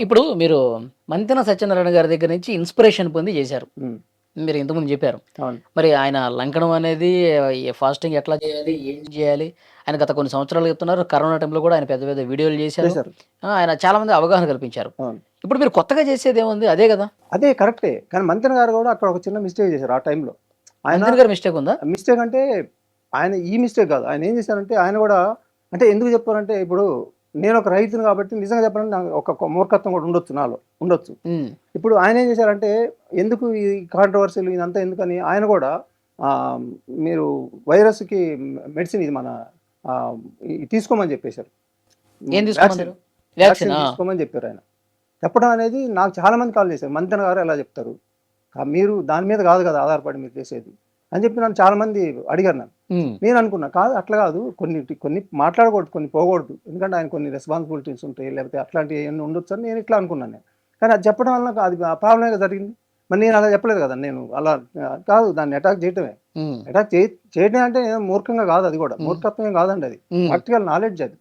ఇప్పుడు మీరు మంతెన సత్యనారాయణ గారి దగ్గర నుంచి ఇన్స్పిరేషన్ పొంది చేశారు. ఉమ్, మీరు ఇంతకుముందు చెప్పారు. అవును. మరి ఆయన లంకనం అనేది ఫాస్టింగ్ ఎట్లా చేయాలి? ఏం చేయాలి? ఆయన గత కొన్ని సంవత్సరాలు చెప్తున్నారు. కరోనా టైంలో కూడా ఆయన పెద్ద పెద్ద వీడియోలు చేశారు. చేశారు. ఆయన చాలా మంది అవగాహన కల్పించారు. అవును. ఇప్పుడు మీరు కొత్తగా చేసేదేముంది? అదే గదా! అదే కరెక్టే. కానీ మంతెన గారు కూడా అక్కడ ఒక చిన్న మిస్టేక్ చేశారు ఆ టైంలో. ఆయన మంతెన గారి మిస్టేక్ ఉందా? మిస్టేక్ అంటే ఆయన ఈ మిస్టేక్ కాదు. ఆయన ఏం చేశారంటే ఆయన కూడా అంటే ఎందుకు చెప్పారంటే ఇప్పుడు నేను ఒక రైతుని కాబట్టి నిజంగా చెప్పాలంటే నాకు ఒక మూర్ఖత్వం కూడా ఉండొచ్చు నాలో. ఉండొచ్చు. హ్మ్. ఇప్పుడు ఆయన ఏం చేశారంటే ఎందుకు ఈ కాంట్రోవర్సీలు ఇదంతా ఎందుకని ఆయన కూడా ఆహ్, మీరు వైరస్‌కి మెడిసిన్ ఇది మన ఇది తీసుకోమని చెప్పేశారు. ఏం వ్యాక్సిన్. తీసుకోమన్నారు? వ్యాక్సిన్. వ్యాక్సిన్ ఆ! తీసుకోమని చెప్పారు ఆయన. చెప్పడం అనేది నాకు చాలా మంది కాల్ చేశారు. మంతెన గారు ఎలా చెప్తారు? మీరు దాని మీద కాదు కదా ఆధారపడి మీరు చేసేది అని చెప్పి నన్ను చాలా మంది అడిగారు నన్ను. హ్మ్. నేను అనుకున్నా కాదు అట్లా కాదు కొన్ని మాట్లాడకూడదు, కొన్ని పోకూడదు. ఎందుకంటే ఆయన కొన్ని రెస్పాన్సిబిలిటీస్ ఉంటాయి. లేకపోతే అట్లాంటివి ఏమన్నా ఉండొచ్చు అని నేను ఇట్లా అనుకున్నాను నేను. కానీ అది చెప్పడం వల్ల అది ప్రాబ్లమే జరిగింది. మరి నేను అలా చెప్పలేదు కదా! నేను అలా కాదు దాన్ని అటాక్ చేయటమే. హ్మ్. అటాక్ చేయడం అంటే ఏదో మూర్ఖంగా కాదు అది కూడా. హ్మ్. మూర్ఖత్వం కాదండి అది. హ్మ్. ప్రాక్టికల్ నాలెడ్జ్ అది.